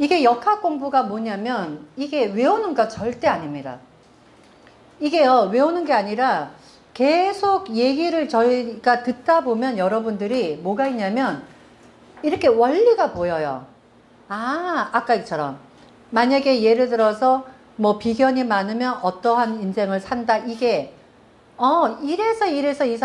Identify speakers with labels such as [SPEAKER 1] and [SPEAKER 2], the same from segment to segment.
[SPEAKER 1] 이게 역학 공부가 뭐냐면 이게 외우는 거 절대 아닙니다. 이게요, 외우는 게 아니라 계속 얘기를 저희가 듣다 보면 여러분들이 뭐가 있냐면 이렇게 원리가 보여요. 아, 아까처럼 만약에 예를 들어서 뭐 비견이 많으면 어떠한 인생을 산다. 이게 이래서 이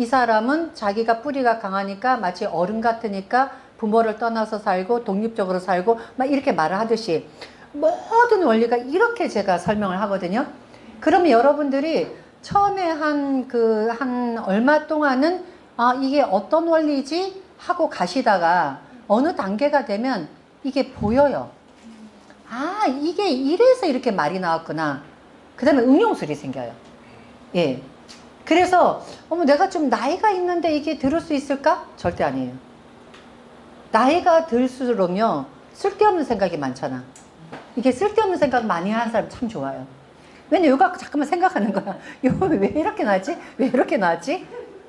[SPEAKER 1] 사람은 자기가 뿌리가 강하니까 마치 어른 같으니까 부모를 떠나서 살고 독립적으로 살고 막 이렇게 말을 하듯이 모든 원리가 이렇게 제가 설명을 하거든요. 그러면 여러분들이 처음에 한 얼마 동안은 이게 어떤 원리지 하고 가시다가 어느 단계가 되면 이게 보여요. 이게 이래서 이렇게 말이 나왔구나. 그 다음에 응용술이 생겨요. 예. 그래서 내가 좀 나이가 있는데 이게 들을 수 있을까? 절대 아니에요. 나이가 들수록요 쓸데없는 생각이 많잖아. 이게 쓸데없는 생각 많이 하는 사람 참 좋아요. 왜냐면 이거 갖고 잠깐만 생각하는 거야. 이거 왜 이렇게 나왔지? 왜 이렇게 나왔지?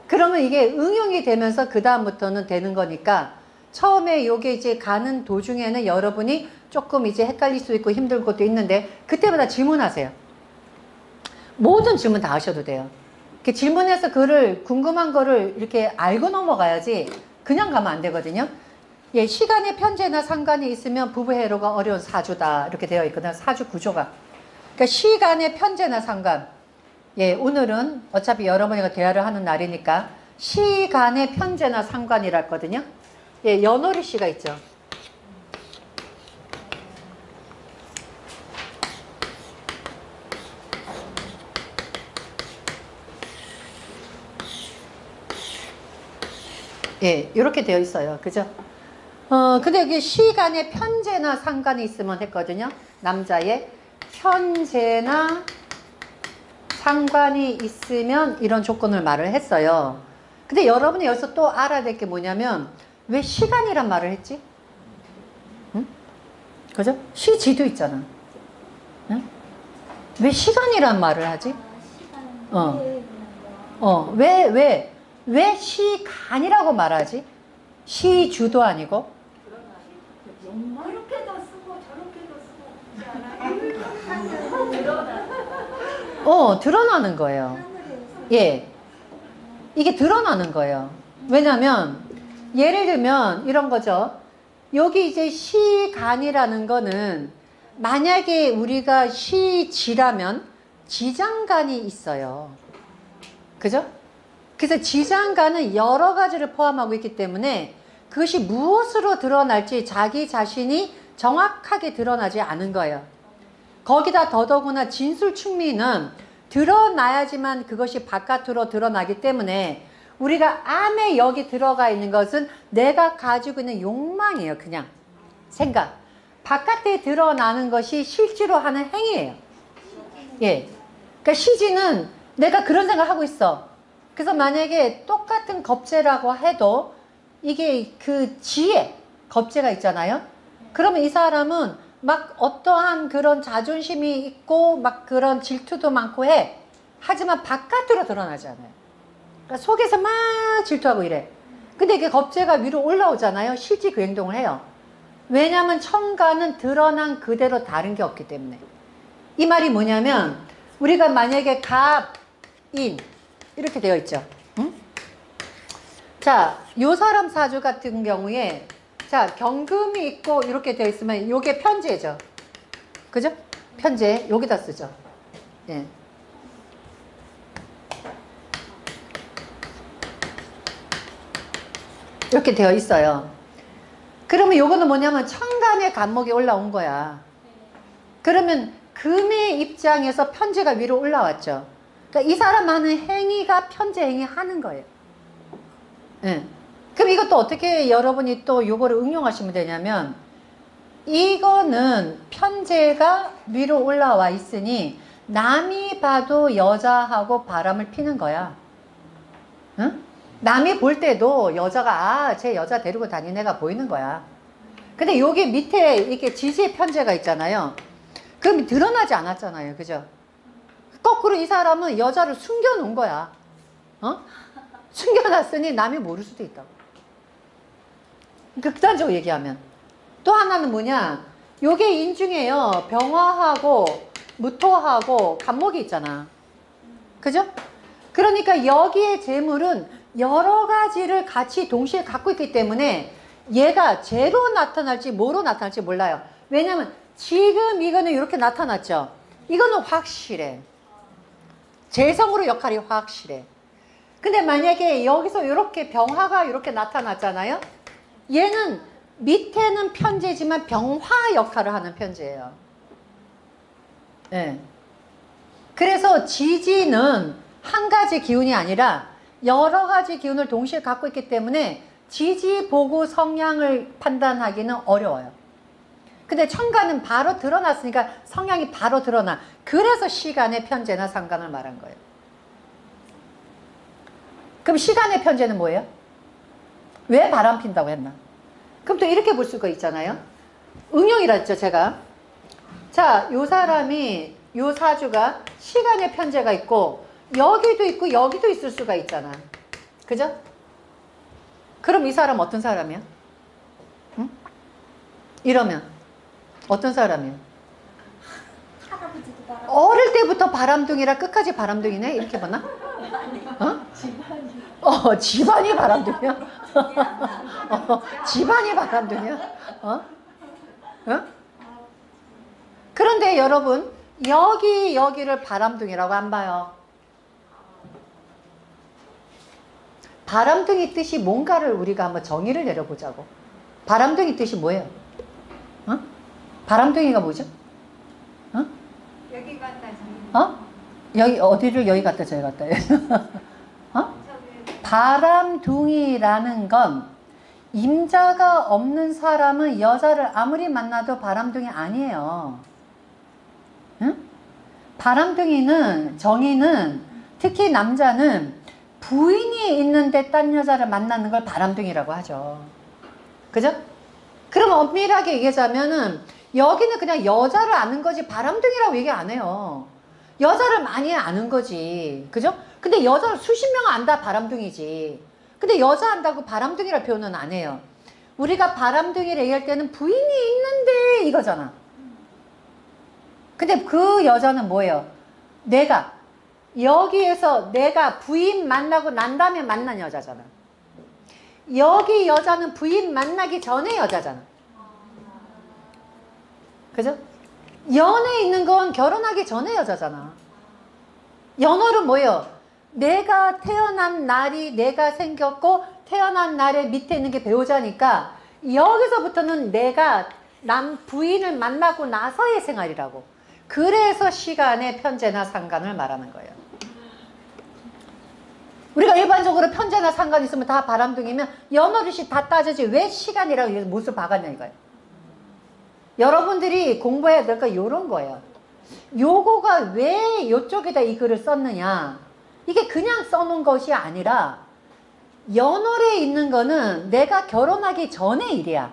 [SPEAKER 1] 그러면 이게 응용이 되면서 그 다음부터는 되는 거니까 처음에 요게 이제 가는 도중에는 여러분이 조금 이제 헷갈릴 수 있고 힘든 것도 있는데 그때마다 질문하세요. 모든 질문 다 하셔도 돼요. 이렇게 질문해서 궁금한 거를 이렇게 알고 넘어가야지 그냥 가면 안 되거든요. 예, 시간의 편제나 상관이 있으면 부부해로가 어려운 사주다. 이렇게 되어 있거든요. 사주 구조가. 그러니까 시간의 편제나 상관. 예, 오늘은 어차피 여러분이가 대화를 하는 날이니까 시간의 편제나 상관이라 했거든요. 예, 연월이 씨가 있죠. 예, 이렇게 되어 있어요. 그죠? 근데 여기 시간에 편제나 상관이 있으면 했거든요. 남자의 편제나 상관이 있으면 이런 조건을 말을 했어요. 근데 여러분이 여기서 또 알아야 될 게 뭐냐면 왜 시간이란 말을 했지? 응? 그죠? 시지도 있잖아. 응? 왜 시간이란 말을 하지? 왜 시간이라고 말하지? 시주도 아니고?
[SPEAKER 2] 이렇게도 쓰고 저렇게도 쓰고 드러나.
[SPEAKER 1] 드러나는 거예요. 예. 이게 드러나는 거예요. 왜냐면 예를 들면 이런 거죠. 여기 이제 시간이라는 거는 만약에 우리가 시지라면 지장간이 있어요. 그죠? 그래서 지장간은 여러 가지를 포함하고 있기 때문에 그것이 무엇으로 드러날지 자기 자신이 정확하게 드러나지 않은 거예요. 거기다 더더구나 진술충미는 드러나야지만 그것이 바깥으로 드러나기 때문에 우리가 안에 여기 들어가 있는 것은 내가 가지고 있는 욕망이에요. 그냥 생각. 바깥에 드러나는 것이 실제로 하는 행위예요. 예. 그러니까 시지는 내가 그런 생각을 하고 있어. 그래서 만약에 똑같은 겁재라고 해도 이게 그 지혜, 겁재가 있잖아요. 그러면 이 사람은 막 어떠한 그런 자존심이 있고 막 그런 질투도 많고 해. 하지만 바깥으로 드러나지 않아요. 그러니까 속에서 막 질투하고 이래. 근데 이게 겁재가 위로 올라오잖아요. 실제 그 행동을 해요. 왜냐하면 천간은 드러난 그대로 다른 게 없기 때문에. 이 말이 뭐냐면 우리가 만약에 갑, 인 이렇게 되어 있죠. 응? 자, 요 사람 사주 같은 경우에 자, 경금이 있고 이렇게 되어 있으면 요게 편제죠. 그죠? 편제 여기다 쓰죠. 예. 이렇게 되어 있어요. 그러면 요거는 뭐냐면 천간의 간목이 올라온 거야. 그러면 금의 입장에서 편제가 위로 올라왔죠. 그러니까 이 사람 하는 행위가 편제 행위 하는 거예요. 예. 그럼 이것도 어떻게 여러분이 또 요거를 응용하시면 되냐면 이거는 편제가 위로 올라와 있으니 남이 봐도 여자하고 바람을 피는 거야. 응? 남이 볼 때도 여자가 쟤 여자 데리고 다니는 애가 보이는 거야. 근데 여기 밑에 이렇게 지지의 편제가 있잖아요. 그럼 드러나지 않았잖아요. 그죠? 거꾸로 이 사람은 여자를 숨겨놓은 거야. 숨겨놨으니 남이 모를 수도 있다고. 극단적으로 얘기하면 또 하나는 뭐냐? 요게 인중에요. 병화하고 무토하고 간목이 있잖아. 그죠? 그러니까 여기에 재물은 여러 가지를 같이 동시에 갖고 있기 때문에 얘가 재로 나타날지 뭐로 나타날지 몰라요. 왜냐면 지금 이거는 이렇게 나타났죠. 이거는 확실해. 재성으로 역할이 확실해. 근데 만약에 여기서 이렇게 병화가 이렇게 나타났잖아요. 얘는 밑에는 편제지만 병화 역할을 하는 편제예요. 네. 그래서 지지는 한 가지 기운이 아니라 여러 가지 기운을 동시에 갖고 있기 때문에 지지 보고 성향을 판단하기는 어려워요. 근데 천간은 바로 드러났으니까 성향이 바로 드러나. 그래서 시간의 편제나 상관을 말한 거예요. 그럼 시간의 편제는 뭐예요? 왜 바람 핀다고 했나? 그럼 또 이렇게 볼 수가 있잖아요. 응용이라 했죠, 제가. 자, 요 사람이, 요 사주가 시간의 편제가 있고 여기도 있고 여기도 있을 수가 있잖아. 그죠? 그럼 이 사람 어떤 사람이야? 응? 이러면 어떤 사람이야?
[SPEAKER 2] 할아버지도 바람.
[SPEAKER 1] 어릴 때부터 바람둥이라 끝까지 바람둥이네? 이렇게 보나? 어? 집안이 바람둥이야? 집안이 바람둥이야? 어? 그런데 여러분, 여기를 바람둥이라고 안 봐요. 바람둥이 뜻이 뭔가를 우리가 한번 정의를 내려보자고. 바람둥이 뜻이 뭐예요? 어? 바람둥이가 뭐죠? 어?
[SPEAKER 2] 여기 갔다 저기.
[SPEAKER 1] 어? 여기, 어디를 여기 갔다 저기 갔다. 어?
[SPEAKER 2] 저기.
[SPEAKER 1] 바람둥이라는 건 임자가 없는 사람은 여자를 아무리 만나도 바람둥이 아니에요. 응? 바람둥이는, 정의는, 특히 남자는 부인이 있는데 딴 여자를 만나는 걸 바람둥이라고 하죠. 그죠? 그럼 엄밀하게 얘기하자면은 여기는 그냥 여자를 아는 거지 바람둥이라고 얘기 안 해요. 여자를 많이 아는 거지. 그죠? 근데 여자를 수십 명 안다 바람둥이지. 근데 여자 안다고 바람둥이라 표현은 안 해요. 우리가 바람둥이를 얘기할 때는 부인이 있는데 이거잖아. 근데 그 여자는 뭐예요? 여기에서 내가 부인 만나고 난 다음에 만난 여자잖아. 여기 여자는 부인 만나기 전에 여자잖아. 그죠? 연애 있는 건 결혼하기 전에 여자잖아. 연월은 뭐예요? 내가 태어난 날이 내가 생겼고 태어난 날에 밑에 있는 게 배우자니까 여기서부터는 내가 남 부인을 만나고 나서의 생활이라고. 그래서 시간의 편제나 상관을 말하는 거예요. 우리가 일반적으로 편제나 상관 있으면 다 바람둥이면 연월일시 다 따지지 왜 시간이라고 못을 박았냐 이거예요. 여러분들이 공부해야 될 거 요런 거예요. 요거가 왜 이쪽에다 이 글을 썼느냐. 이게 그냥 써놓은 것이 아니라 연월에 있는 거는 내가 결혼하기 전의 일이야.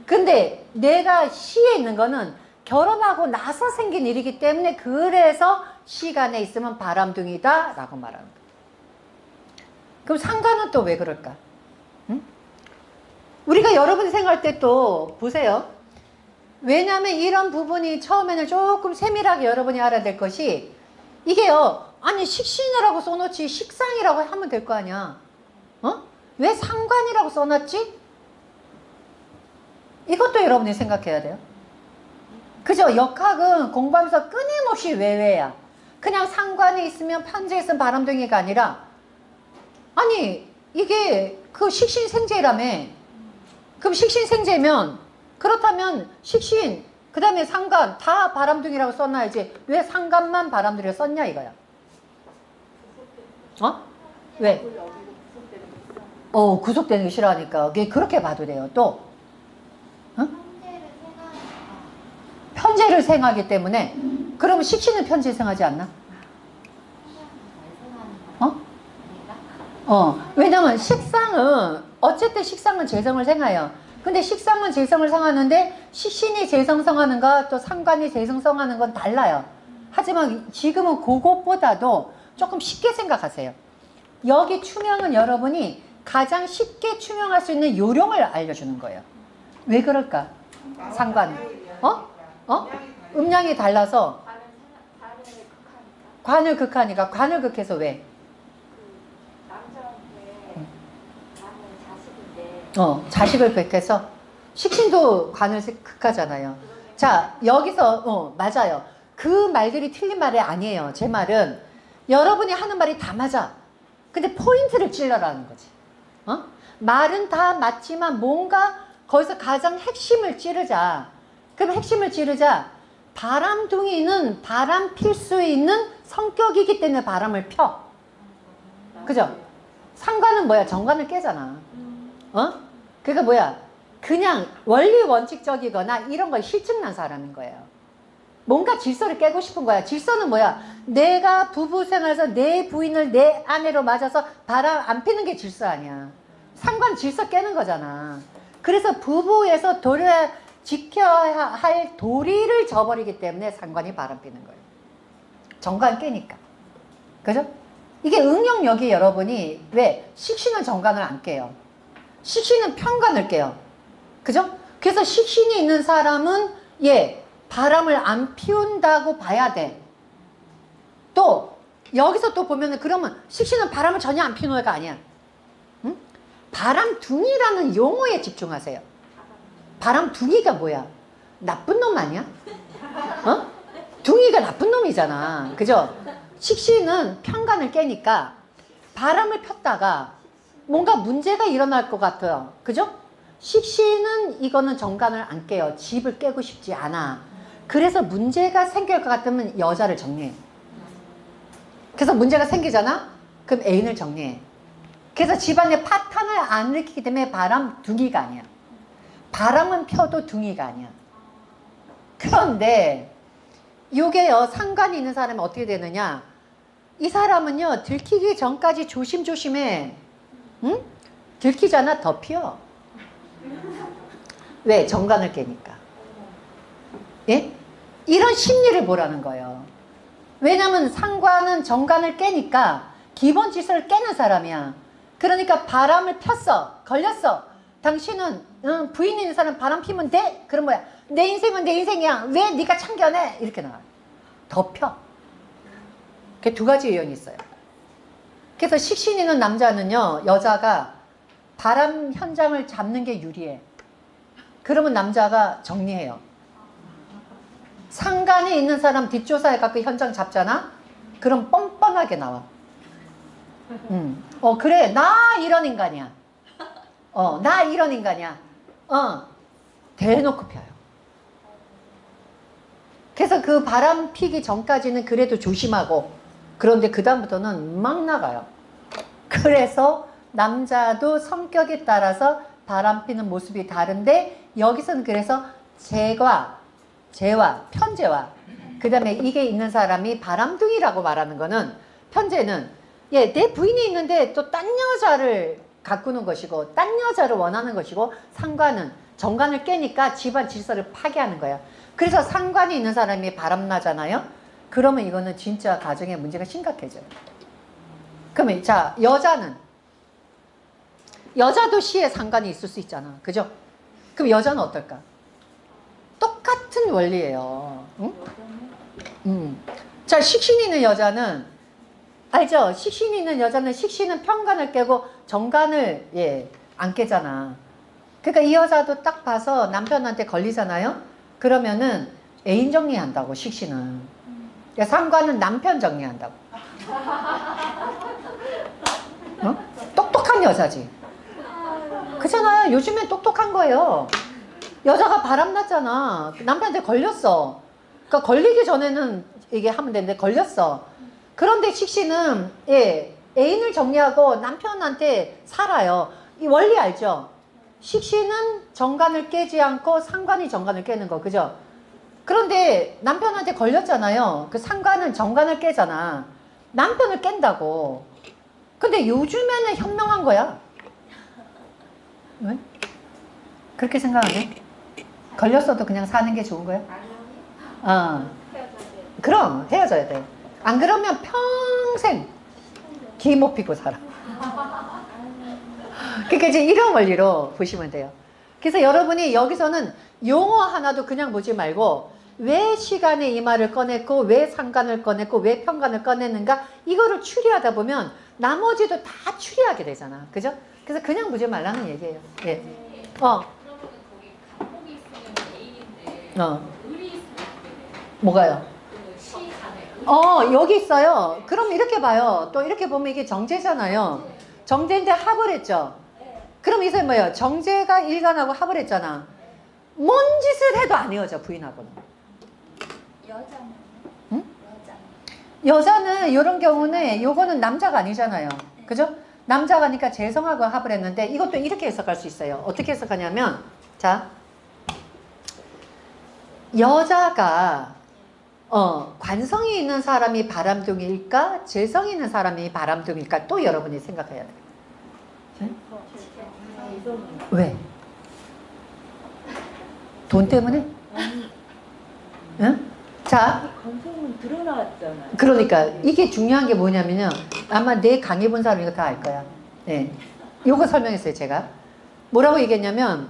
[SPEAKER 1] 근데 내가 시에 있는 거는 결혼하고 나서 생긴 일이기 때문에 그래서 시간에 있으면 바람둥이다 라고 말하는 거야. 그럼 상관은 또 왜 그럴까? 응? 우리가 여러분이 생각할 때 또 보세요. 왜냐하면 이런 부분이 처음에는 조금 세밀하게 여러분이 알아야 될 것이 이게요. 아니 식신이라고 써놓지 식상이라고 하면 될 거 아니야. 어? 왜 상관이라고 써놨지? 이것도 여러분이 생각해야 돼요. 그죠? 역학은 공부하면서 끊임없이 외외야. 그냥 상관이 있으면 편제에 있으면 바람둥이가 아니라 아니 이게 그 식신생제라며. 그럼 식신생제면 그렇다면 식신 그 다음에 상관 다 바람둥이라고 써놔야지 왜 상관만 바람둥이라고 썼냐 이거야. 어? 왜? 구속되는 게 싫어하니까 그렇게 봐도 돼요. 또 어? 편제를 생하기 때문에. 그러면 식신은 편제 생하지 않나? 왜냐면 식상은 어쨌든 식상은 재성을 생해요. 근데 식상은 재성을 성하는데 식신이 재성 성하는 거 또 상관이 재성 성하는 건 달라요. 하지만 지금은 그것보다도 조금 쉽게 생각하세요. 여기 추명은 여러분이 가장 쉽게 추명할 수 있는 요령을 알려주는 거예요. 왜 그럴까? 상관. 음량이 달라서 관을 극하니까. 관을 극해서 왜? 자식을 극해서 식신도 관을 극하잖아요. 자, 여기서 맞아요. 그 말들이 틀린 말이 아니에요. 제 말은 여러분이 하는 말이 다 맞아. 근데 포인트를 찔러라는 거지. 말은 다 맞지만 뭔가 거기서 가장 핵심을 찌르자. 그럼 핵심을 찌르자. 바람둥이는 바람 필 수 있는 성격이기 때문에 바람을 펴. 그죠? 상관은 뭐야? 정관을 깨잖아. 그러니까 뭐야? 그냥 원리 원칙적이거나 이런 걸 실증난 사람인 거예요. 뭔가 질서를 깨고 싶은 거야. 질서는 뭐야? 내가 부부 생활에서 내 부인을 내 아내로 맞아서 바람 안 피는 게 질서 아니야. 상관 질서 깨는 거잖아. 그래서 부부에서 지켜야 할 도리를 저버리기 때문에 상관이 바람 피는 거예요. 정관 깨니까. 그죠? 이게 응용력이 여러분이 왜? 식신은 정관을 안 깨요. 식신은 편관을 깨요. 그죠? 그래서 식신이 있는 사람은 바람을 안 피운다고 봐야 돼. 또 여기서 또 보면은 그러면 식신은 바람을 전혀 안 피우는 애가 아니야. 응? 바람둥이라는 용어에 집중하세요. 바람둥이가 뭐야? 나쁜 놈 아니야? 둥이가 나쁜 놈이잖아. 그죠? 식신은 편관을 깨니까 바람을 폈다가 뭔가 문제가 일어날 것 같아요. 그죠? 식신은 이거는 정관을 안 깨요. 집을 깨고 싶지 않아. 그래서 문제가 생길 것 같으면 여자를 정리해. 그래서 문제가 생기잖아? 그럼 애인을 정리해. 그래서 집안에 파탄을 안 일으키기 때문에 바람둥이가 아니야. 바람은 펴도 둥이가 아니야. 그런데 이게요, 상관이 있는 사람이 어떻게 되느냐? 이 사람은요, 들키기 전까지 조심조심해. 응? 들키잖아, 더 피어. 왜? 정관을 깨니까. 예? 이런 심리를 보라는 거예요. 왜냐면 상관은 정관을 깨니까 기본 질서를 깨는 사람이야. 그러니까 바람을 폈어. 걸렸어. 당신은 부인 있는 사람 바람 피면 돼? 그럼 뭐야? 내 인생은 내 인생이야. 왜 네가 참견해? 이렇게 나와요. 더 펴. 그게 두 가지 요인이 있어요. 그래서 식신 있는 남자는요, 여자가 바람 현장을 잡는 게 유리해. 그러면 남자가 정리해요. 상관이 있는 사람 뒷조사에 갖고 현장 잡잖아? 그럼 뻔뻔하게 나와. 그래, 나 이런 인간이야. 나 이런 인간이야. 대놓고 펴요. 그래서 그 바람 피기 전까지는 그래도 조심하고, 그런데 그다음부터는 막 나가요. 그래서 남자도 성격에 따라서 바람 피는 모습이 다른데, 여기서는 그래서 재와 편재와, 그 다음에 이게 있는 사람이 바람둥이라고 말하는 거는, 편재는 내 부인이 있는데 또 딴 여자를 가꾸는 것이고 딴 여자를 원하는 것이고, 상관은 정관을 깨니까 집안 질서를 파괴하는 거야. 그래서 상관이 있는 사람이 바람나잖아요. 그러면 이거는 진짜 가정에 문제가 심각해져요. 그러면 자, 여자도 시에 상관이 있을 수 있잖아. 그죠? 그럼 여자는 어떨까? 똑같은 원리예요. 응? 자, 식신이 있는 여자는 알죠? 식신이 있는 여자는 식신은 편관을 깨고 정관을 안 깨잖아. 그러니까 이 여자도 딱 봐서 남편한테 걸리잖아요. 그러면은 애인 정리한다고, 식신은. 상관은 남편 정리한다고. 똑똑한 여자지. 그렇잖아요. 요즘엔 똑똑한 거예요. 여자가 바람났잖아. 남편한테 걸렸어. 그러니까 걸리기 전에는 이게 하면 되는데 걸렸어. 그런데 식신은 애인을 정리하고 남편한테 살아요. 이 원리 알죠? 식신은 정관을 깨지 않고 상관이 정관을 깨는 거. 그죠? 그런데 남편한테 걸렸잖아요. 그 상관은 정관을 깨잖아. 남편을 깬다고. 근데 요즘에는 현명한 거야. 왜? 그렇게 생각 안 해? 걸렸어도 그냥 사는 게 좋은 거야? 그럼 헤어져야 돼. 안 그러면 평생 기 못 피고 살아. 그러니까 이제 이런 원리로 보시면 돼요. 그래서 여러분이 여기서는 용어 하나도 그냥 보지 말고 왜 시간에 이 말을 꺼냈고 왜 상관을 꺼냈고 왜 편관을 꺼냈는가 이거를 추리하다 보면 나머지도 다 추리하게 되잖아. 그죠? 그래서 그냥 보지 말라는 얘기예요. 예.
[SPEAKER 3] 그러면은 거기 간목이 있으면 메인인데 을이 있으면 어떻게 돼요?
[SPEAKER 1] 뭐가요?
[SPEAKER 3] 그 시간에
[SPEAKER 1] 여기 있어요. 그럼 이렇게 봐요. 또 이렇게 보면 이게 정제잖아요. 정제인데 합을 했죠. 그럼 이게 뭐예요? 정제가 일간하고 합을 했잖아. 뭔 짓을 해도 안 헤어져, 부인하고는.
[SPEAKER 2] 여자는?
[SPEAKER 1] 응?
[SPEAKER 2] 여자.
[SPEAKER 1] 여자는 이런 경우는 요거는 남자가 아니잖아요. 그죠? 남자가 니까 재성하고 합을 했는데 이것도 이렇게 해석할 수 있어요. 어떻게 해석하냐면 자 여자가 관성이 있는 사람이 바람둥이일까? 재성이 있는 사람이 바람둥이일까? 또 여러분이 생각해야 돼요. 왜? 돈 때문에? 응? 자,
[SPEAKER 4] 감성은 드러났잖아.
[SPEAKER 1] 그러니까 이게 중요한 게 뭐냐면요. 아마 내 강의 본 사람 이거 다 알 거야. 네. 요거 설명했어요, 제가. 뭐라고 얘기했냐면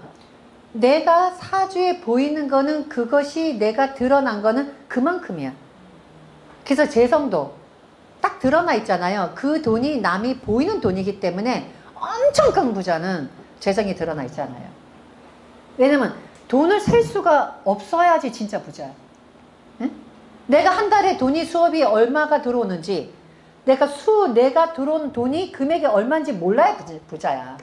[SPEAKER 1] 내가 사주에 보이는 거는 그것이 내가 드러난 거는 그만큼이야. 그래서 재성도 딱 드러나 있잖아요. 그 돈이 남이 보이는 돈이기 때문에 엄청 큰 부자는 재성이 드러나 있잖아요. 왜냐면 돈을 셀 수가 없어야지 진짜 부자야. 응? 내가 한 달에 돈이 수업이 얼마가 들어오는지 내가 들어온 돈이 금액이 얼마인지 몰라야 부자야.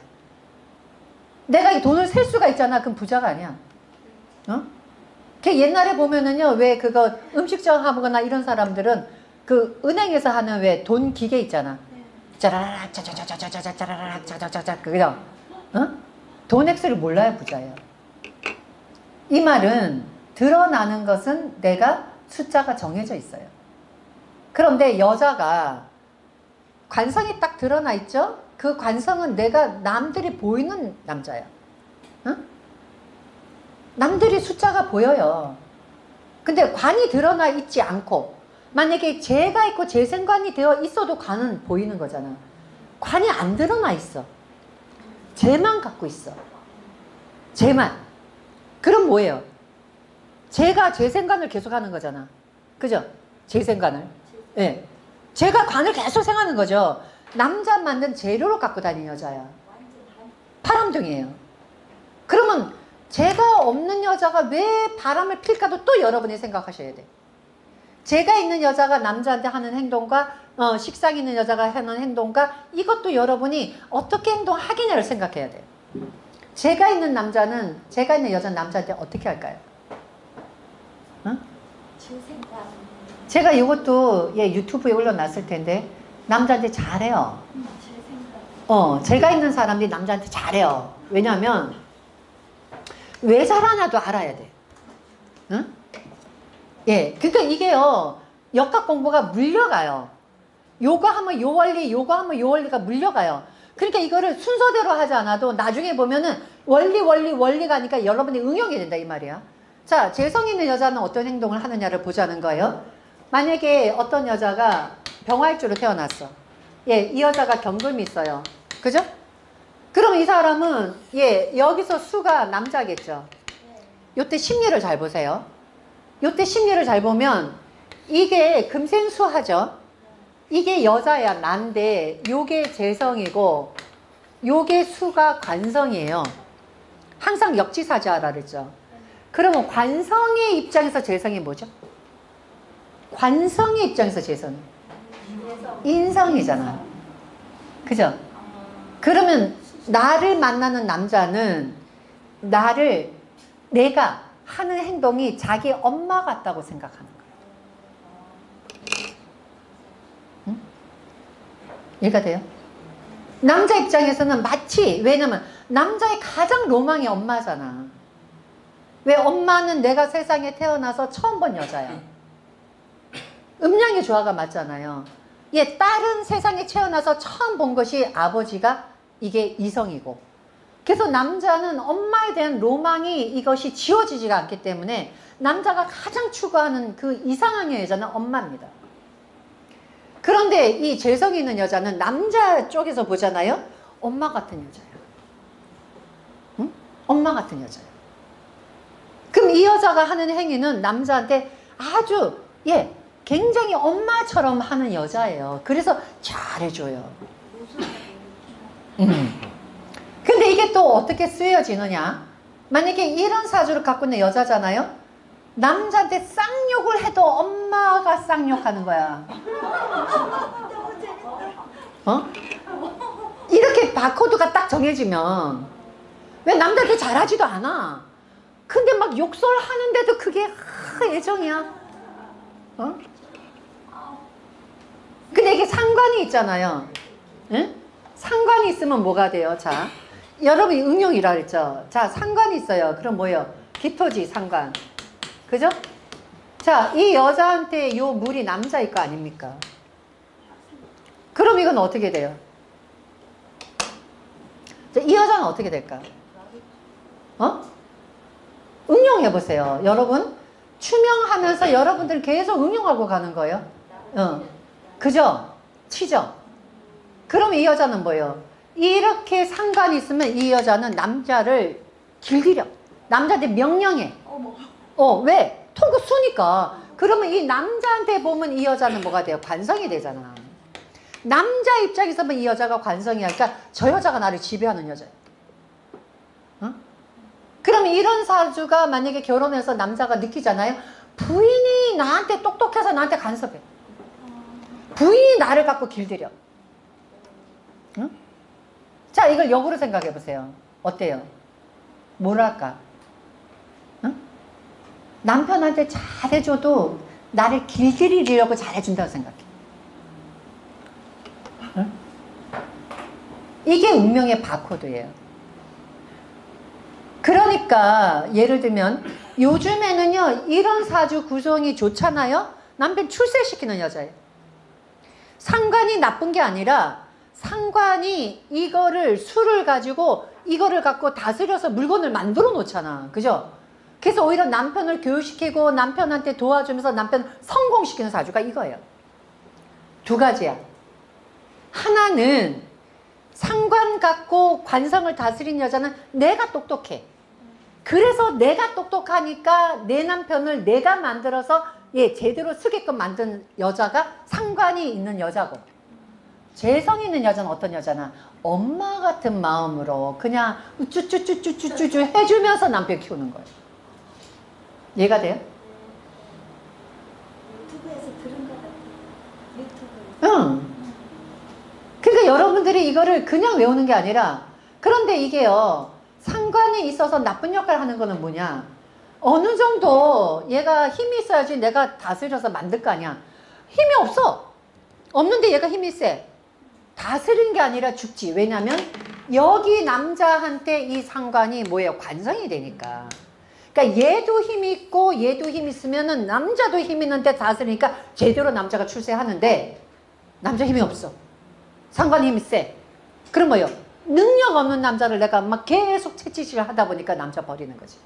[SPEAKER 1] 내가 이 돈을 셀 수가 있잖아. 그럼 부자가 아니야. 옛날에 보면은요, 왜 그거 음식점 하거나 이런 사람들은 그 은행에서 하는 왜 돈 기계 있잖아. 짜라락 짜자자자자자 짜라락 짜자자자 그죠? 돈 액수를 몰라야 부자예요. 이 말은 드러나는 것은 내가 숫자가 정해져 있어요. 그런데 여자가 관성이 딱 드러나 있죠? 그 관성은 내가 남들이 보이는 남자야. 남들이 숫자가 보여요. 근데 관이 드러나 있지 않고 만약에 재가 있고 재생관이 되어 있어도 관은 보이는 거잖아. 관이 안 드러나 있어. 재만 갖고 있어. 재만. 그럼 뭐예요? 재가 재생관을 계속 하는 거잖아. 그죠? 재생관을. 예. 네. 재가 관을 계속 생하는 거죠. 남자 만든 재료로 갖고 다니는 여자야. 바람둥이에요. 그러면 재가 없는 여자가 왜 바람을 필까도 또 여러분이 생각하셔야 돼. 재가 있는 여자가 남자한테 하는 행동과 식상 있는 여자가 하는 행동과 이것도 여러분이 어떻게 행동하겠냐를 생각해야 돼요. 재가 있는 여자는 남자한테 어떻게 할까요? 제가 이것도 유튜브에 올려놨을 텐데 남자한테 잘해요. 제가 있는 사람들이 남자한테 잘해요. 왜냐하면 왜 잘하냐도 알아야 돼. 응? 예, 그러니까 이게요 역학 공부가 물려가요. 요거 하면 요 원리, 요거 하면 요 원리가 물려가요. 그러니까 이거를 순서대로 하지 않아도 나중에 보면은 원리가 하니까 여러분이 응용이 된다 이 말이야. 자, 재성 있는 여자는 어떤 행동을 하느냐를 보자는 거예요. 만약에 어떤 여자가 병활주로 태어났어. 예, 이 여자가 경금이 있어요. 그죠? 그럼 이 사람은 여기서 수가 남자겠죠. 요때 심리를 잘 보세요. 요때 심리를 잘 보면 이게 금생수하죠. 이게 여자야, 난데 요게 재성이고 요게 수가 관성이에요. 항상 역지사지하라 그랬죠. 그러면 관성의 입장에서 재성이 뭐죠? 관성의 입장에서 재성이 인성이잖아. 그죠? 그러면 나를 만나는 남자는 내가 하는 행동이 자기 엄마 같다고 생각하는 거예요. 응? 이해가 돼요? 남자 입장에서는 마치, 왜냐면 남자의 가장 로망이 엄마잖아. 왜? 엄마는 내가 세상에 태어나서 처음 본 여자야. 음양의 조화가 맞잖아요. 딸은 세상에 태어나서 처음 본 것이 아버지가 이게 이성이고, 그래서 남자는 엄마에 대한 로망이 이것이 지워지지가 않기 때문에 남자가 가장 추구하는 그 이상형의 여자는 엄마입니다. 그런데 이 재성이 있는 여자는 남자 쪽에서 보잖아요. 엄마 같은 여자예요. 응? 엄마 같은 여자예요. 그럼 이 여자가 하는 행위는 남자한테 아주 굉장히 엄마처럼 하는 여자예요. 그래서 잘해줘요. 근데 이게 또 어떻게 쓰여지느냐? 만약에 이런 사주를 갖고 있는 여자잖아요. 남자한테 쌍욕을 해도 엄마가 쌍욕하는 거야. 이렇게 바코드가 딱 정해지면 왜 남자한테 잘하지도 않아. 근데 막 욕설하는데도 그게 애정이야. 근데 이게 상관이 있잖아요. 응? 상관이 있으면 뭐가 돼요? 자, 여러분이 응용이라 그랬죠. 자, 상관이 있어요. 그럼 뭐예요? 기토지 상관. 그죠? 자, 이 여자한테 요 물이 남자일 거 아닙니까? 그럼 이건 어떻게 돼요? 자, 이 여자는 어떻게 될까? 응용해보세요. 여러분, 추명하면서 여러분들 계속 응용하고 가는 거예요. 그죠? 치죠? 그럼 이 여자는 뭐예요? 이렇게 상관이 있으면 이 여자는 남자를 길들여. 남자한테 명령해. 왜? 토구수니까. 그러면 이 남자한테 보면 이 여자는 뭐가 돼요? 관성이 되잖아. 남자 입장에서 보면 이 여자가 관성이야. 그러니까 저 여자가 나를 지배하는 여자예요. 그러면 이런 사주가 만약에 결혼해서 남자가 느끼잖아요. 부인이 나한테 똑똑해서 나한테 간섭해. 부인이 나를 갖고 길들여. 자, 이걸 역으로 생각해 보세요. 어때요? 뭐랄까? 남편한테 잘해줘도 나를 길들이려고 잘해준다고 생각해. 이게 운명의 바코드예요. 그러니까 예를 들면 요즘에는요, 이런 사주 구성이 좋잖아요. 남편 출세시키는 여자예요. 상관이 나쁜 게 아니라 상관이 이거를 수를 가지고 이거를 갖고 다스려서 물건을 만들어 놓잖아. 그죠? 그래서 오히려 남편을 교육시키고 남편한테 도와주면서 남편 성공시키는 사주가 이거예요. 두 가지야. 하나는 상관 갖고 관성을 다스린 여자는 내가 똑똑해. 그래서 내가 똑똑하니까 내 남편을 내가 만들어서 제대로 쓰게끔 만든 여자가 상관이 있는 여자고, 재성 있는 여자는 어떤 여자나 엄마 같은 마음으로 그냥 쭈쭈쭈쭈쭈쭈 해주면서 남편 키우는 거예요. 이해가 돼요?
[SPEAKER 2] 유튜브에서 들은 것 같아요. 유튜브.
[SPEAKER 1] 응. 그러니까 여러분들이 이거를 그냥 외우는 게 아니라, 그런데 이게요, 상관이 있어서 나쁜 역할을 하는 거는 뭐냐? 어느 정도 얘가 힘이 있어야지 내가 다스려서 만들 거 아니야. 힘이 없어. 없는데 얘가 힘이 세. 다스리는 게 아니라 죽지. 왜냐면 여기 남자한테 이 상관이 뭐예요? 관성이 되니까. 그러니까 얘도 힘이 있고 얘도 힘이 있으면은 남자도 힘 있는데 다스리니까 제대로 남자가 출세하는데 남자 힘이 없어. 상관이 힘이 세. 그럼 뭐예요? 능력 없는 남자를 내가 막 계속 채찍질을 하다 보니까 남자 버리는 거지.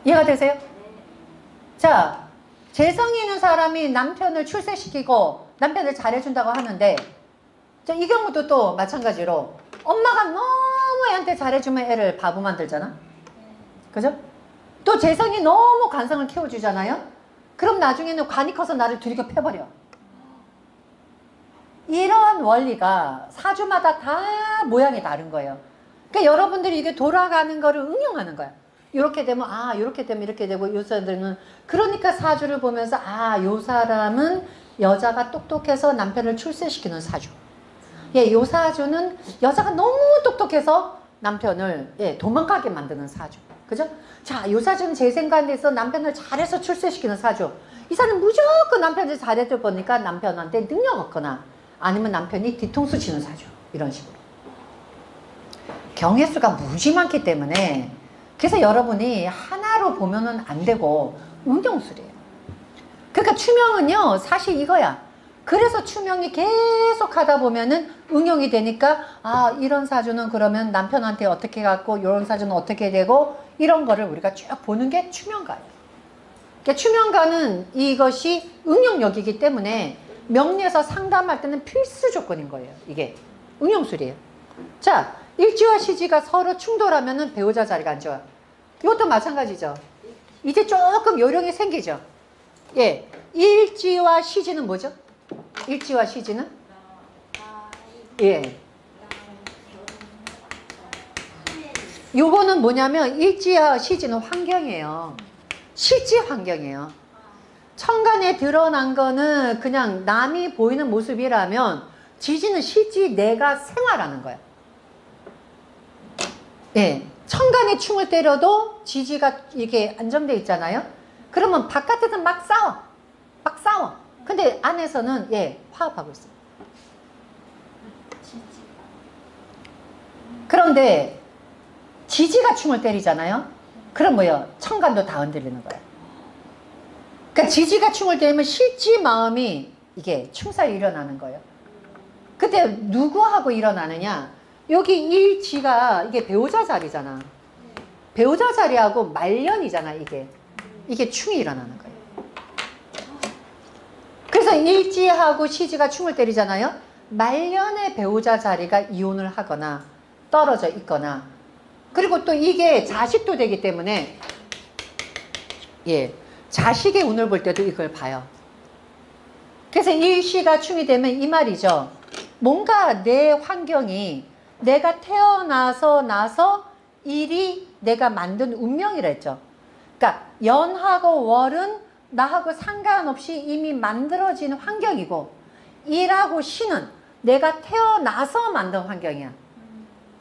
[SPEAKER 1] 이해가 되세요? 자, 재성이 있는 사람이 남편을 출세시키고 남편을 잘해준다고 하는데, 자, 이 경우도 또 마찬가지로 엄마가 너무 애한테 잘해주면 애를 바보 만들잖아. 그죠? 또 재성이 너무 관성을 키워주잖아요. 그럼 나중에는 관이 커서 나를 들이켜 패버려. 이런 원리가 사주마다 다 모양이 다른 거예요. 그러니까 여러분들이 이게 돌아가는 거를 응용하는 거야. 이렇게 되면 이렇게 되면 이렇게 되고, 요 사람들은 그러니까 사주를 보면서 요 사람은 여자가 똑똑해서 남편을 출세시키는 사주. 요 사주는 여자가 너무 똑똑해서 남편을 도망가게 만드는 사주. 그죠? 자, 요 사주는 제 생각에서 남편을 잘해서 출세시키는 사주. 이 사람은 무조건 남편을 잘해줄 거니까 남편한테 능력 없거나 아니면 남편이 뒤통수 치는 사주. 이런 식으로. 경혜수가 무지 많기 때문에, 그래서 여러분이 하나로 보면은 안 되고 응용술이에요. 그러니까 추명은요, 사실 이거야. 그래서 추명이 계속 하다 보면은 응용이 되니까, 이런 사주는 그러면 남편한테 어떻게 갖고, 이런 사주는 어떻게 되고, 이런 거를 우리가 쭉 보는 게 추명가예요. 그러니까 추명가는 이것이 응용력이기 때문에 명리에서 상담할 때는 필수 조건인 거예요. 이게 응용술이에요. 자, 일지와 시지가 서로 충돌하면은 배우자 자리가 안 좋아. 이것도 마찬가지죠. 이제 조금 요령이 생기죠. 예. 일지와 시지는 뭐죠? 일지와 시지는? 예. 요거는 뭐냐면 일지와 시지는 환경이에요. 실제 환경이에요. 천간에 드러난 거는 그냥 남이 보이는 모습이라면 지지는 실제 내가 생활하는 거야. 예. 천간에 충을 때려도 지지가 이게 안정돼 있잖아요. 그러면 바깥에서 막 싸워. 막 싸워. 근데 안에서는 예, 화합하고 있어요. 그런데 지지가 충을 때리잖아요. 그럼 뭐예요? 천간도 다 흔들리는 거예요. 그러니까 지지가 충을 때리면 실지 마음이 이게 충살이 일어나는 거예요. 그때 누구하고 일어나느냐? 여기 일지가 이게 배우자 자리잖아. 배우자 자리하고 말년이잖아, 이게 충이 일어나는 거예요. 그래서 일지하고 시지가 충을 때리잖아요. 말년의 배우자 자리가 이혼을 하거나 떨어져 있거나, 그리고 또 이게 자식도 되기 때문에 예, 자식의 운을 볼 때도 이걸 봐요. 그래서 일시가 충이 되면 이 말이죠. 뭔가 내 환경이 내가 태어나서 일이 내가 만든 운명이라 했죠. 그러니까 연하고 월은 나하고 상관없이 이미 만들어진 환경이고, 일하고 시는 내가 태어나서 만든 환경이야.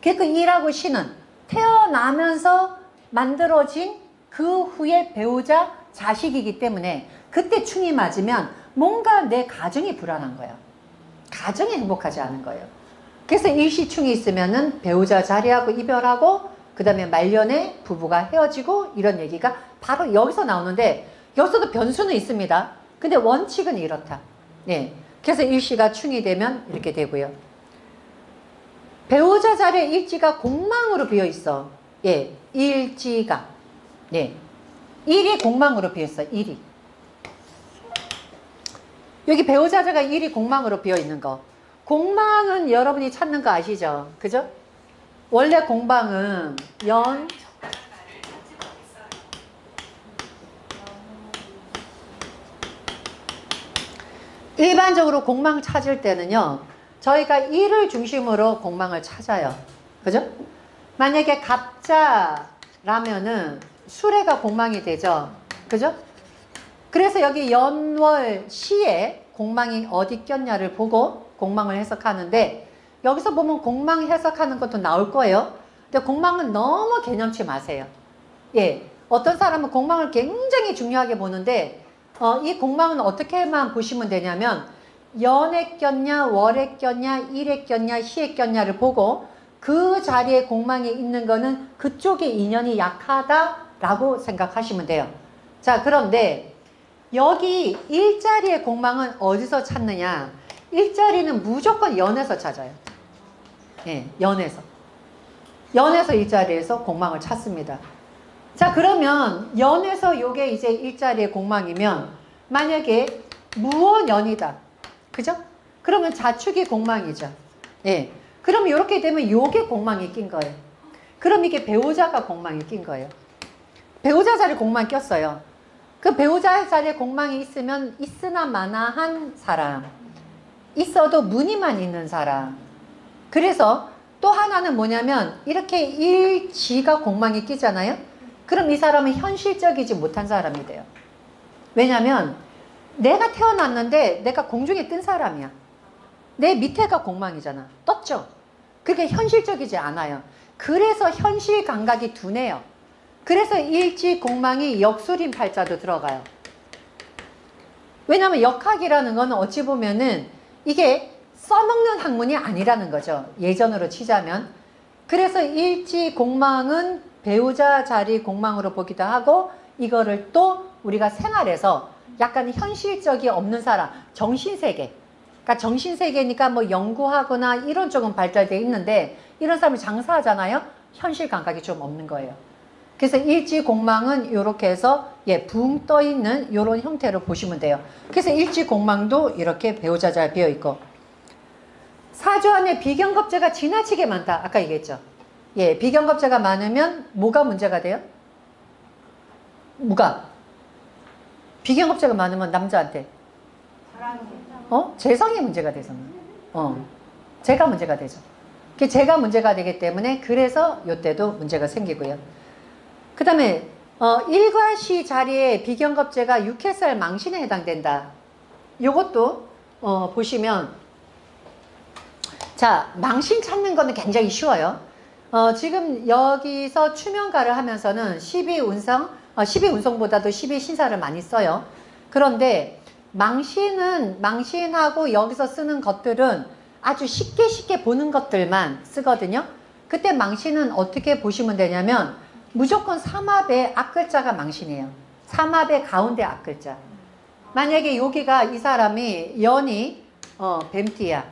[SPEAKER 1] 그 일하고 시는 태어나면서 만들어진 그 후에 배우자 자식이기 때문에 그때 충이 맞으면 뭔가 내 가정이 불안한 거야. 가정이 행복하지 않은 거예요. 그래서 일시충이 있으면은 배우자 자리하고 이별하고 그 다음에 말년에 부부가 헤어지고 이런 얘기가 바로 여기서 나오는데, 여기서도 변수는 있습니다. 근데 원칙은 이렇다. 네. 그래서 일시가 충이 되면 이렇게 되고요. 배우자 자리에 일지가 공망으로 비어 있어. 예, 일지가. 네. 일이 공망으로 비어 있어. 일이. 여기 배우자 자리가 일이 공망으로 비어 있는 거. 공망은 여러분이 찾는 거 아시죠? 그죠? 원래 공방은 연, 일반적으로 공망 찾을 때는요, 저희가 일을 중심으로 공망을 찾아요. 그죠? 만약에 갑자라면은 수레가 공망이 되죠. 그죠? 그래서 여기 연월 시에 공망이 어디 꼈냐를 보고 공망을 해석하는데, 여기서 보면 공망 해석하는 것도 나올 거예요. 근데 공망은 너무 개념치 마세요. 예, 어떤 사람은 공망을 굉장히 중요하게 보는데, 이 공망은 어떻게만 보시면 되냐면, 연에 꼈냐, 월에 꼈냐, 일에 꼈냐, 시에 꼈냐를 보고 그 자리에 공망이 있는 거는 그쪽의 인연이 약하다라고 생각하시면 돼요. 자, 그런데 여기 일자리의 공망은 어디서 찾느냐? 일자리는 무조건 연에서 찾아요. 예, 연에서. 연에서 일자리에서 공망을 찾습니다. 자, 그러면 연에서 요게 이제 일자리의 공망이면, 만약에 무원연이다. 그죠? 그러면 자축이 공망이죠. 예. 그럼 이렇게 되면 요게 공망이 낀 거예요. 그럼 이게 배우자가 공망이 낀 거예요. 배우자 자리에 공망이 꼈어요. 그 배우자 자리에 공망이 있으면 있으나 마나한 사람, 있어도 무늬만 있는 사람. 그래서 또 하나는 뭐냐면, 이렇게 일지가 공망이 끼잖아요. 그럼 이 사람은 현실적이지 못한 사람이 돼요. 왜냐면 내가 태어났는데 내가 공중에 뜬 사람이야. 내 밑에가 공망이잖아. 떴죠. 그게 현실적이지 않아요. 그래서 현실 감각이 둔해요. 그래서 일지 공망이 역술인 팔자도 들어가요. 왜냐하면 역학이라는 건 어찌 보면은 이게 써먹는 학문이 아니라는 거죠. 예전으로 치자면. 그래서 일지 공망은 배우자 자리 공망으로 보기도 하고, 이거를 또 우리가 생활에서 약간 현실적이 없는 사람, 정신세계. 그러니까 정신세계니까 뭐 연구하거나 이런 쪽은 발달되어 있는데, 이런 사람이 장사하잖아요. 현실 감각이 좀 없는 거예요. 그래서 일지 공망은 이렇게 해서 예, 붕 떠 있는 이런 형태로 보시면 돼요. 그래서 일지 공망도 이렇게 배우자 잘 비어 있고, 사주 안에 비경겁제가 지나치게 많다. 아까 얘기했죠. 예, 비경겁제가 많으면 뭐가 문제가 돼요? 뭐가? 비경겁제가 많으면 남자한테 재성이 문제가 돼서 재가 문제가 되죠. 재가 문제가 되기 때문에 그래서 요때도 문제가 생기고요. 그 다음에 일과시 자리에 비경겁제가 육해살 망신에 해당된다. 요것도 보시면 자, 망신 찾는 거는 굉장히 쉬워요. 지금 여기서 추명가를 하면서는 12운성, 12운성보다도 12신사를 많이 써요. 그런데 망신하고 여기서 쓰는 것들은 아주 쉽게 보는 것들만 쓰거든요. 그때 망신은 어떻게 보시면 되냐면 무조건 삼합의 앞글자가 망신이에요. 삼합의 가운데 앞글자. 만약에 여기가 이 사람이 연이 뱀띠야.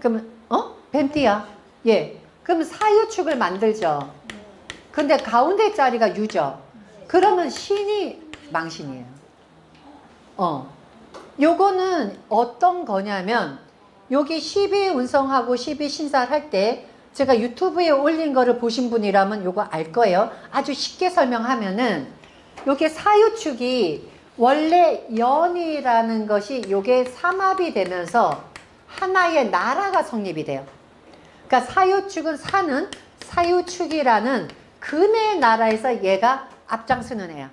[SPEAKER 1] 그럼 뱀띠야. 예. 그럼 사유축을 만들죠. 근데 가운데 자리가 유죠. 그러면 신이 망신이에요. 요거는 어떤 거냐면 여기 12운성하고 12신사를 할 때 제가 유튜브에 올린 거를 보신 분이라면 요거 알 거예요. 아주 쉽게 설명하면은 요게 사유축이 원래 연이라는 것이 요게 삼합이 되면서 하나의 나라가 성립이 돼요. 그러니까 사유축은 사는 사유축이라는 금의 나라에서 얘가 앞장서는 애야.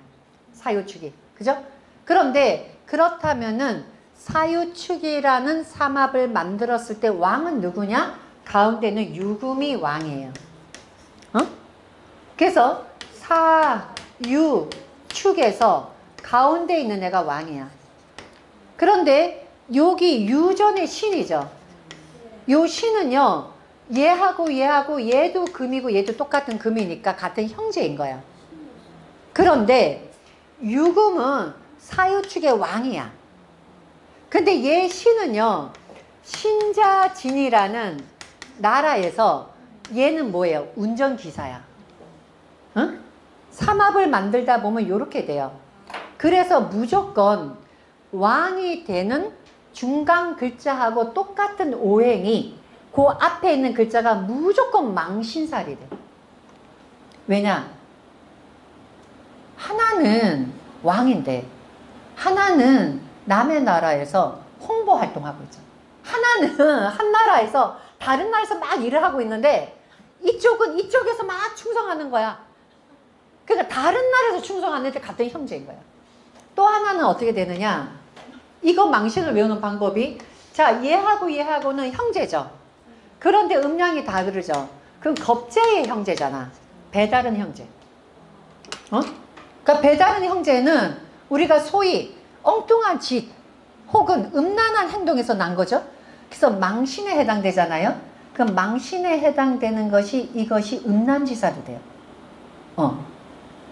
[SPEAKER 1] 사유축이. 그죠? 그런데 그렇다면은 사유축이라는 삼합을 만들었을 때 왕은 누구냐? 가운데는 유금이 왕이에요. 그래서 사유축에서 가운데 있는 애가 왕이야. 그런데 여기 유전의 신이죠. 요 신은요, 얘하고 얘도 금이고 얘도 똑같은 금이니까 같은 형제인 거야. 그런데 유금은 사유축의 왕이야. 근데 얘 신은요, 신자진이라는 나라에서 얘는 뭐예요? 운전기사야. 응? 삼합을 만들다 보면 이렇게 돼요. 그래서 무조건 왕이 되는 중간 글자하고 똑같은 오행이 그 앞에 있는 글자가 무조건 망신살이 돼. 왜냐? 하나는 왕인데 하나는 남의 나라에서 홍보 활동하고 있죠. 하나는 한 나라에서 다른 나라에서 막 일을 하고 있는데 이쪽은 이쪽에서 막 충성하는 거야. 그러니까 다른 나라에서 충성하는데 같은 형제인 거야. 또 하나는 어떻게 되느냐? 이거 망신을 외우는 방법이 자, 얘하고는 형제죠. 그런데 음량이 다르죠. 그럼 겁재의 형제잖아. 배다른 형제. 그러니까 배다른 형제는 우리가 소위 엉뚱한 짓 혹은 음란한 행동에서 난 거죠. 그래서 망신에 해당되잖아요. 그럼 망신에 해당되는 것이 이것이 음란지사도 돼요.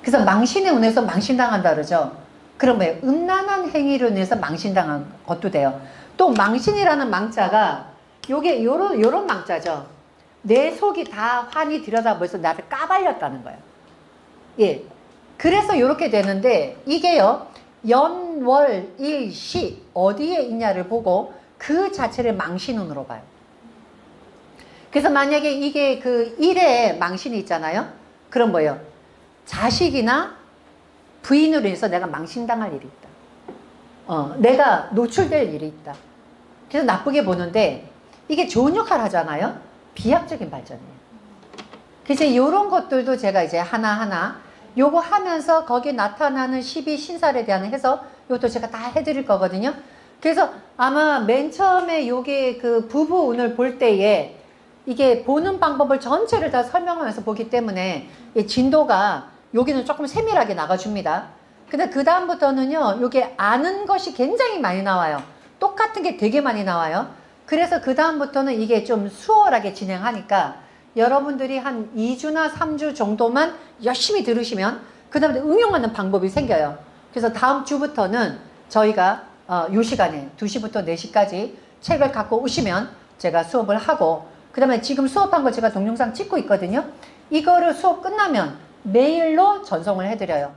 [SPEAKER 1] 그래서 망신의 운에서 망신당한다 그러죠. 그럼 뭐예요? 음란한 행위로 인해서 망신당한 것도 돼요. 또 망신이라는 망자가 요게 요런 망자죠. 내 속이 다 환히 들여다보면서 나를 까발렸다는 거예요. 예. 그래서 요렇게 되는데 이게요. 연, 월, 일, 시 어디에 있냐를 보고 그 자체를 망신운으로 봐요. 그래서 만약에 이게 그 일에 망신이 있잖아요. 그럼 뭐예요? 자식이나 부인으로 인해서 내가 망신당할 일이 있다. 내가 노출될 일이 있다. 그래서 나쁘게 보는데 이게 좋은 역할을 하잖아요. 비약적인 발전이에요. 그래서 이런 것들도 제가 이제 하나하나 요거 하면서 거기에 나타나는 12신살에 대한 해석 요것도 제가 다 해드릴 거거든요. 그래서 아마 맨 처음에 요게 그 부부운을 볼 때에 이게 보는 방법을 전체를 다 설명하면서 보기 때문에 이 진도가 여기는 조금 세밀하게 나가줍니다. 근데 그 다음부터는요, 요게 아는 것이 굉장히 많이 나와요. 똑같은 게 되게 많이 나와요. 그래서 그 다음부터는 이게 좀 수월하게 진행하니까 여러분들이 한 2주나 3주 정도만 열심히 들으시면 그 다음에 응용하는 방법이 생겨요. 그래서 다음 주부터는 저희가 요 시간에 2시부터 4시까지 책을 갖고 오시면 제가 수업을 하고 그 다음에 지금 수업한 거 제가 동영상 찍고 있거든요. 이거를 수업 끝나면 메일로 전송을 해드려요.